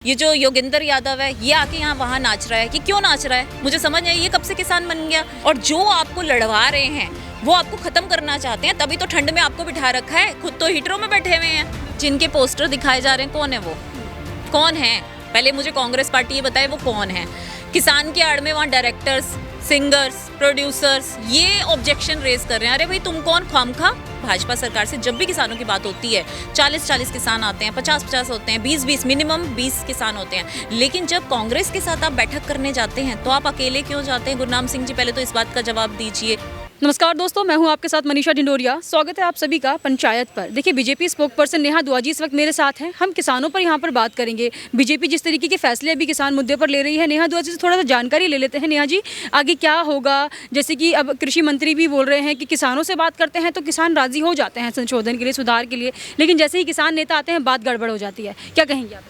ये जो योगेंद्र यादव है ये आके यहाँ वहाँ नाच रहा है कि क्यों नाच रहा है, मुझे समझ नहीं आई ये कब से किसान बन गया। और जो आपको लड़वा रहे हैं वो आपको खत्म करना चाहते हैं, तभी तो ठंड में आपको बिठा रखा है, खुद तो हीटरों में बैठे हुए हैं। जिनके पोस्टर दिखाए जा रहे हैं कौन है वो, कौन है? पहले मुझे कांग्रेस पार्टी ये बताए वो कौन है। किसान के आड़ में वहाँ डायरेक्टर्स, सिंगर्स, प्रोड्यूसर्स ये ऑब्जेक्शन रेज कर रहे हैं। अरे भाई तुम कौन खामखा? भाजपा सरकार से जब भी किसानों की बात होती है 40-40 किसान आते हैं, 50-50 होते हैं, 20-20 मिनिमम 20 किसान होते हैं। लेकिन जब कांग्रेस के साथ आप बैठक करने जाते हैं तो आप अकेले क्यों जाते हैं? गुरनाम सिंह जी पहले तो इस बात का जवाब दीजिए। नमस्कार दोस्तों, मैं हूं आपके साथ मनीषा डिंडोरिया। स्वागत है आप सभी का पंचायत पर। देखिए, बीजेपी स्पोक पर्सन नेहा दुआजी इस वक्त मेरे साथ हैं। हम किसानों पर यहां पर बात करेंगे। बीजेपी जिस तरीके के फैसले अभी किसान मुद्दे पर ले रही है, नेहा दुआजी से थोड़ा सा जानकारी ले लेते हैं। नेहा जी, आगे क्या होगा? जैसे कि अब कृषि मंत्री भी बोल रहे हैं कि किसानों से बात करते हैं तो किसान राजी हो जाते हैं संशोधन के लिए, सुधार के लिए, लेकिन जैसे ही किसान नेता आते हैं बात गड़बड़ हो जाती है। क्या कहेंगे आप?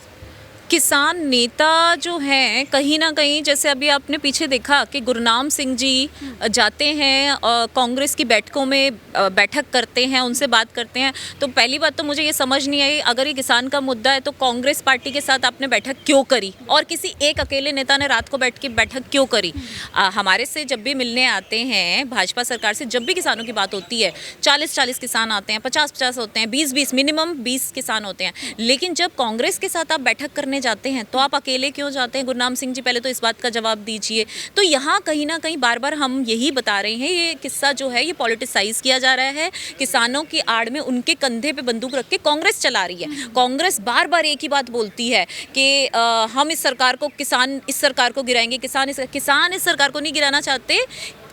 किसान नेता जो हैं कहीं ना कहीं, जैसे अभी आपने पीछे देखा कि गुरनाम सिंह जी जाते हैं कांग्रेस की बैठकों में बैठक करते हैं, उनसे बात करते हैं। तो पहली बात तो मुझे ये समझ नहीं आई, अगर ये किसान का मुद्दा है तो कांग्रेस पार्टी के साथ आपने बैठक क्यों करी और किसी एक अकेले नेता ने रात को बैठ के बैठक क्यों करी? हमारे से जब भी मिलने आते हैं भाजपा सरकार से, जब भी किसानों की बात होती है 40-40 किसान आते हैं, 50-50 होते हैं, 20-20 मिनिमम 20 किसान होते हैं। लेकिन जब कांग्रेस के साथ आप बैठक करने जाते हैं तो आप अकेले क्यों जाते हैं? गुरनाम सिंह जी पहले तो इस बात का जवाब दीजिए। तो यहाँ कहीं ना कहीं बार बार हम यही बता रहे हैं, ये किस्सा जो है ये पॉलिटिसाइज किया जा रहा है। किसानों की आड़ में उनके कंधे पे बंदूक रख के कांग्रेस चला रही है। कांग्रेस बार बार एक ही बात बोलती है कि हम इस सरकार को, किसान इस सरकार को गिराएंगे, किसान इस सरकार को नहीं गिराना चाहते,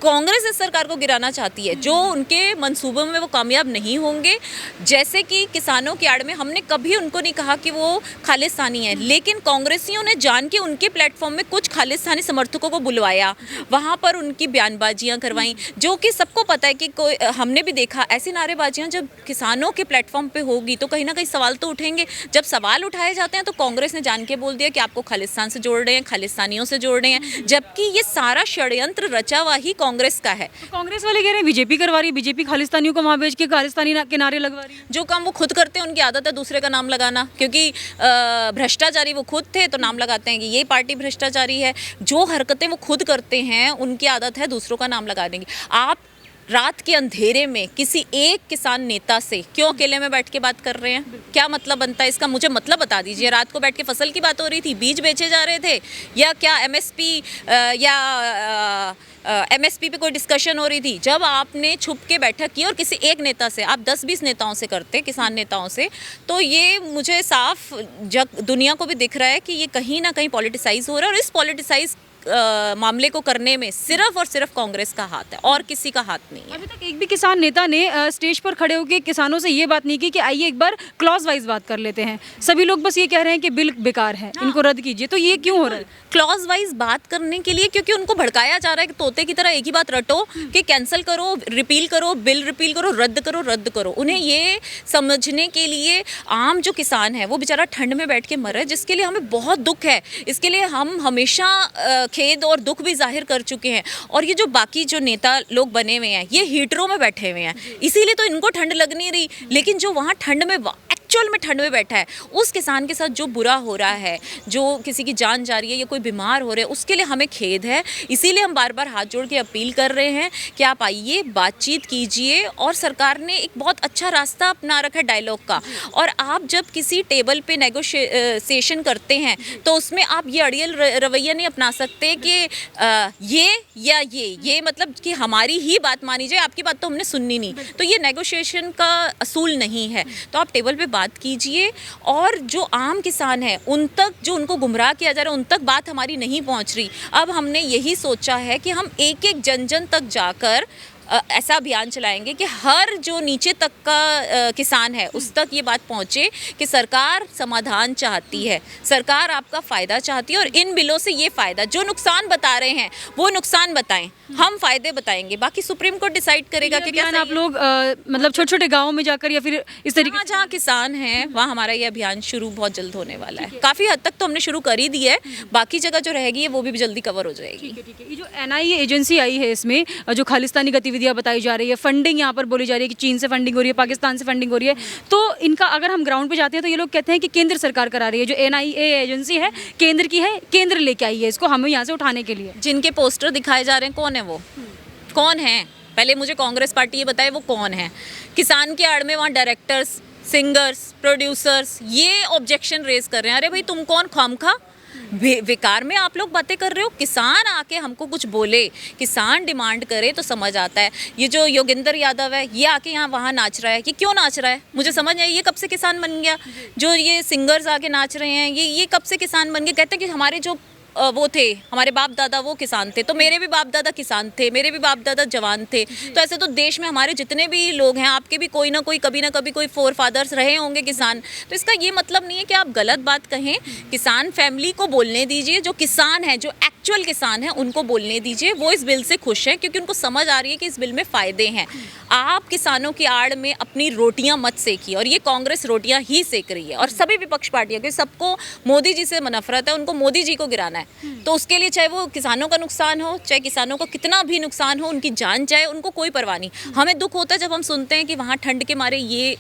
कांग्रेस इस सरकार को गिराना चाहती है। जो उनके मंसूबों में वो कामयाब नहीं होंगे। जैसे कि किसानों की आड़ में हमने कभी उनको नहीं कहा कि वो खालिस्तानी है, लेकिन कांग्रेसियों ने जान के उनके प्लेटफॉर्म में कुछ खालिस्तानी समर्थकों को बुलवाया, वहाँ पर उनकी बयानबाजियाँ करवाई, जो कि सबको पता है कि कोई, हमने भी देखा ऐसी नारेबाजियाँ जब किसानों के प्लेटफॉर्म पे होगी तो कहीं ना कहीं सवाल तो उठेंगे। जब सवाल उठाए जाते हैं तो कांग्रेस ने जान के बोल दिया कि आपको खालिस्तान से जोड़ रहे हैं, खालिस्तानियों से जोड़ रहे हैं, जबकि ये सारा षड्यंत्र रचा हुआ ही कांग्रेस का है। तो कांग्रेस वाले कह रहे हैं बीजेपी करवा रही है, बीजेपी खालिस्तानियों को वहां भेज के खालिस्तानी के नारे लगवा रही है। जो काम वो खुद करते हैं उनकी आदत है दूसरे का नाम लगाना, क्योंकि भ्रष्टाचारी वो खुद थे तो नाम लगाते हैं कि ये पार्टी भ्रष्टाचारी है। जो हरकतें वो खुद करते हैं उनकी आदत है दूसरों का नाम लगाने की। आप रात के अंधेरे में किसी एक किसान नेता से क्यों अकेले में बैठ के बात कर रहे हैं? क्या मतलब बनता है इसका? मुझे मतलब बता दीजिए। रात को बैठ के फसल की बात हो रही थी, बीज बेचे जा रहे थे, या क्या एमएसपी या एमएसपी पे कोई डिस्कशन हो रही थी? जब आपने छुप के बैठक की और किसी एक नेता से, आप 10-20 नेताओं से करते, किसान नेताओं से, तो ये मुझे साफ दुनिया को भी दिख रहा है कि ये कहीं ना कहीं पॉलिटिसाइज हो रहा है। और इस पॉलिटिसाइज मामले को करने में सिर्फ और सिर्फ कांग्रेस का हाथ है और किसी का हाथ नहीं है। अभी तक एक भी किसान नेता ने स्टेज पर खड़े होकर किसानों से ये बात नहीं की कि आइए एक बार क्लॉज वाइज बात कर लेते हैं। सभी लोग बस ये कह रहे हैं कि बिल बेकार है, इनको रद्द कीजिए। तो ये क्यों हो रहा है? क्लॉज वाइज बात करने के लिए क्योंकि उनको भड़काया जा रहा है कि तोते की तरह एक ही बात रटो कि कैंसिल करो, रिपील करो, बिल रिपील करो, रद्द करो, रद्द करो। उन्हें ये समझने के लिए आम जो किसान है वो बेचारा ठंड में बैठ के मर रहा है, जिसके लिए हमें बहुत दुख है। इसके लिए हम हमेशा खेद और दुख भी जाहिर कर चुके हैं। और ये जो बाकी जो नेता लोग बने हुए हैं ये हीटरों में बैठे हुए हैं, इसीलिए तो इनको ठंड लग नहीं रही। लेकिन जो वहाँ ठंड में एक्चुअल में ठंड में बैठा है, उस किसान के साथ जो बुरा हो रहा है, जो किसी की जान जा रही है या कोई बीमार हो रहा है, उसके लिए हमें खेद है। इसीलिए हम बार बार हाथ जोड़ के अपील कर रहे हैं कि आप आइए, बातचीत कीजिए। और सरकार ने एक बहुत अच्छा रास्ता अपना रखा है डायलॉग का। और आप जब किसी टेबल पे नेगोशिएशन करते हैं तो उसमें आप ये अड़ियल रवैया नहीं अपना सकते कि ये या ये मतलब कि हमारी ही बात मानी जाए, आपकी बात तो हमने सुननी नहीं। तो ये नेगोशिएशन का असूल नहीं है। तो आप टेबल पे बात कीजिए। और जो आम किसान है उन तक, जो उनको गुमराह किया जा रहा है, उन तक बात हमारी नहीं पहुंच रही। अब हमने यही सोचा है कि हम एक एक जन जन तक जाकर ऐसा अभियान चलाएंगे कि हर जो नीचे तक का किसान है उस तक ये बात पहुंचे कि सरकार समाधान चाहती है, सरकार आपका फ़ायदा चाहती है। और इन बिलों से ये फ़ायदा, जो नुकसान बता रहे हैं वो नुकसान बताएं, हम फ़ायदे बताएंगे, बाकी सुप्रीम कोर्ट डिसाइड करेगा कि क्या आप लोग मतलब छोटे छोटे गाँवों में जाकर या फिर इस तरीके से। जहाँ किसान हैं वहाँ हमारा ये अभियान शुरू बहुत जल्द होने वाला है। काफ़ी हद तक तो हमने शुरू कर ही दी है, बाकी जगह जो रहेगी वो भी जल्दी कवर हो जाएगी। ठीक है। ये जो NIA एजेंसी आई है, इसमें जो खालिस्तानी गतिविधि गतिविधियां बताई जा रही है, फंडिंग यहाँ पर बोली जा रही है कि चीन से फंडिंग हो रही है, पाकिस्तान से फंडिंग हो रही है, तो इनका अगर हम ग्राउंड पे जाते हैं तो ये लोग कहते हैं कि केंद्र सरकार करा रही है, जो NIA एजेंसी है केंद्र की है, केंद्र लेके आई है इसको हमें यहाँ से उठाने के लिए। जिनके पोस्टर दिखाए जा रहे हैं कौन है वो, कौन है? पहले मुझे कांग्रेस पार्टी ये बताए वो कौन है। किसान के आड़ में वहाँ डायरेक्टर्स, सिंगर्स, प्रोड्यूसर्स ये ऑब्जेक्शन रेज कर रहे हैं। अरे भाई तुम कौन, खामखा बेकार में आप लोग बातें कर रहे हो। किसान आके हमको कुछ बोले, किसान डिमांड करे तो समझ आता है। ये जो योगेंद्र यादव है ये आके यहाँ वहाँ नाच रहा है, कि क्यों नाच रहा है मुझे समझ नहीं। ये कब से किसान बन गया? जो ये सिंगर्स आके नाच रहे हैं ये कब से किसान बन गए? कहते हैं कि हमारे जो वो थे, हमारे बाप दादा वो किसान थे, तो मेरे भी बाप दादा किसान थे, मेरे भी बाप दादा जवान थे। तो ऐसे तो देश में हमारे जितने भी लोग हैं, आपके भी कोई ना कोई कभी ना कभी कोई फोर फादर्स रहे होंगे किसान। तो इसका ये मतलब नहीं है कि आप गलत बात कहें। किसान फैमिली को बोलने दीजिए, जो किसान है, जो एक्चुअल किसान है उनको बोलने दीजिए। वो इस बिल से खुश है क्योंकि उनको समझ आ रही है कि इस बिल में फ़ायदे हैं। आप किसानों की आड़ में अपनी रोटियां मत सेकिए, और ये कांग्रेस रोटियां ही सेक रही है, और सभी विपक्ष पार्टियां, क्योंकि सबको मोदी जी से नफरत है, उनको मोदी जी को गिराना है। तो उसके लिए चाहे वो किसानों का नुकसान हो, चाहे किसानों को कितना भी नुकसान हो, उनकी जान जाए, उनको कोई परवाह नहीं। हमें दुख होता है जब हम सुनते हैं कि वहाँ ठंड के मारे ये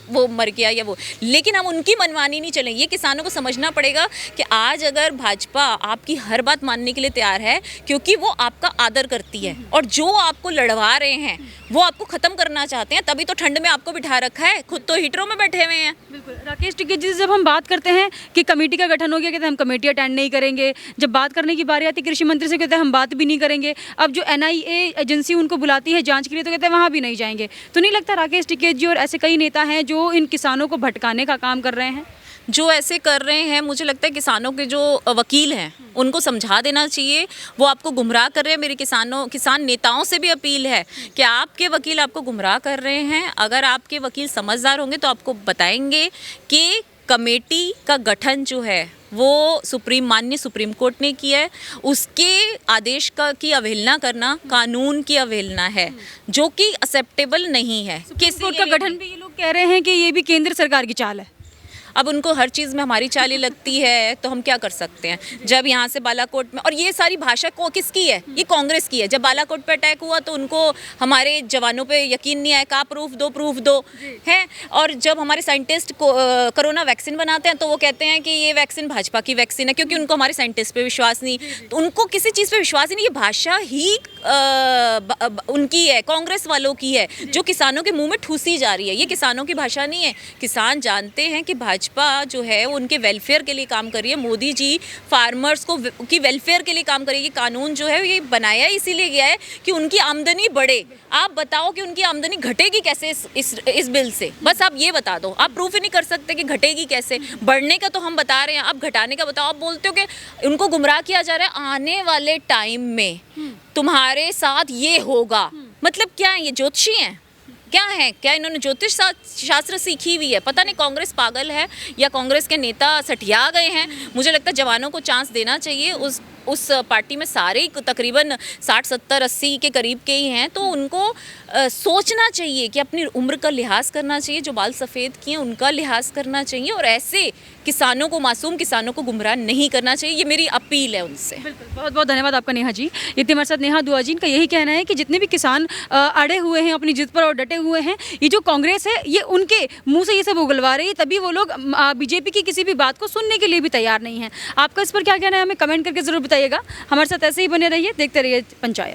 वो मर गया या वो, लेकिन हम उनकी मनमानी नहीं चलें। ये किसानों को समझना पड़ेगा कि आज अगर भाजपा आपकी हर बात मानने के लिए तैयार है क्योंकि वो आपका आदर करती है, और जो आपको लड़वा रहे हैं वो आपको ख़त्म करना चाहते हैं, तभी तो ठंड में आपको बिठा रखा है, खुद तो हीटरों में बैठे हुए हैं। बिल्कुल। राकेश टिकैत जी, जब हम बात करते हैं कि कमेटी का गठन हो गया, कहते हैं हम कमेटी अटेंड नहीं करेंगे। जब बात करने की बारी आती है कृषि मंत्री से, कहते हैं हम बात भी नहीं करेंगे। अब जो NIA एजेंसी उनको बुलाती है जांच के लिए, तो कहते हैं वहाँ भी नहीं जाएंगे। तो नहीं लगता राकेश टिकैत जी और ऐसे कई नेता हैं जो इन किसानों को भटकाने का काम कर रहे हैं? जो ऐसे कर रहे हैं, मुझे लगता है किसानों के जो वकील हैं उनको समझा देना चाहिए। वो आपको गुमराह कर रहे हैं। मेरी किसान नेताओं से भी अपील है कि आपके वकील आपको गुमराह कर रहे हैं। अगर आपके वकील समझदार होंगे तो आपको बताएंगे कि कमेटी का गठन जो है वो माननीय सुप्रीम कोर्ट ने किया है, उसके आदेश की अवहेलना करना कानून की अवहेलना है, जो कि एक्सेप्टेबल नहीं है। किस कोर्ट का गठन भी ये लोग कह रहे हैं कि ये भी केंद्र सरकार की चाल है। अब उनको हर चीज़ में हमारी चाली लगती है तो हम क्या कर सकते हैं। जब यहाँ से बालाकोट में, और ये सारी भाषा को किसकी है? ये कांग्रेस की है। जब बालाकोट पे अटैक हुआ तो उनको हमारे जवानों पे यकीन नहीं आया, कहा प्रूफ दो हैं। और जब हमारे साइंटिस्ट को कोरोना वैक्सीन बनाते हैं तो वो कहते हैं कि ये वैक्सीन भाजपा की वैक्सीन है, क्योंकि उनको हमारे साइंटिस्ट पे विश्वास नहीं। तो उनको किसी चीज़ पे विश्वास ही नहीं। ये भाषा ही उनकी है, कांग्रेस वालों की है, जो किसानों के मुँह में ठूसी जा रही है। ये किसानों की भाषा नहीं है। किसान जानते हैं कि भाजपा जो है वो उनके वेलफेयर के लिए काम कर रही है। मोदी जी फार्मर्स की वेलफेयर के लिए काम कर रही है। ये कानून जो है ये बनाया इसीलिए गया है कि उनकी आमदनी बढ़े। आप बताओ कि उनकी आमदनी घटेगी कैसे इस बिल से? बस आप ये बता दो। आप प्रूफ ही नहीं कर सकते कि घटेगी कैसे। बढ़ने का तो हम बता रहे हैं, आप घटाने का बताओ। आप बोलते हो कि उनको गुमराह किया जा रहा है। आने वाले टाइम में तुम्हारे साथ ये होगा, मतलब क्या है? ये ज्योतिषी हैं क्या है? क्या इन्होंने ज्योतिष शास्त्र सीखी हुई है? पता नहीं कांग्रेस पागल है या कांग्रेस के नेता सठिया गए हैं। मुझे लगता है जवानों को चांस देना चाहिए। उस पार्टी में सारे ही तकरीबन 60, 70, 80 के करीब के ही हैं, तो उनको सोचना चाहिए कि अपनी उम्र का लिहाज करना चाहिए। जो बाल सफ़ेद किए उनका लिहाज करना चाहिए, और ऐसे किसानों को, मासूम किसानों को गुमराह नहीं करना चाहिए। ये मेरी अपील है उनसे। बिल्कुल, बहुत बहुत धन्यवाद आपका नेहा जी। इतने हमारे साथ नेहा दुआ जी, इनका यही कहना है कि जितने भी किसान अड़े हुए हैं अपनी जिद पर और डटे हुए हैं, ये जो कांग्रेस है ये उनके मुंह से ये सब उगलवा रही है, तभी वो लोग बीजेपी की किसी भी बात को सुनने के लिए भी तैयार नहीं है। आपका इस पर क्या कहना है हमें कमेंट करके ज़रूर बताइएगा। हमारे साथ ऐसे ही बने रहिए, देखते रहिए पंचायत।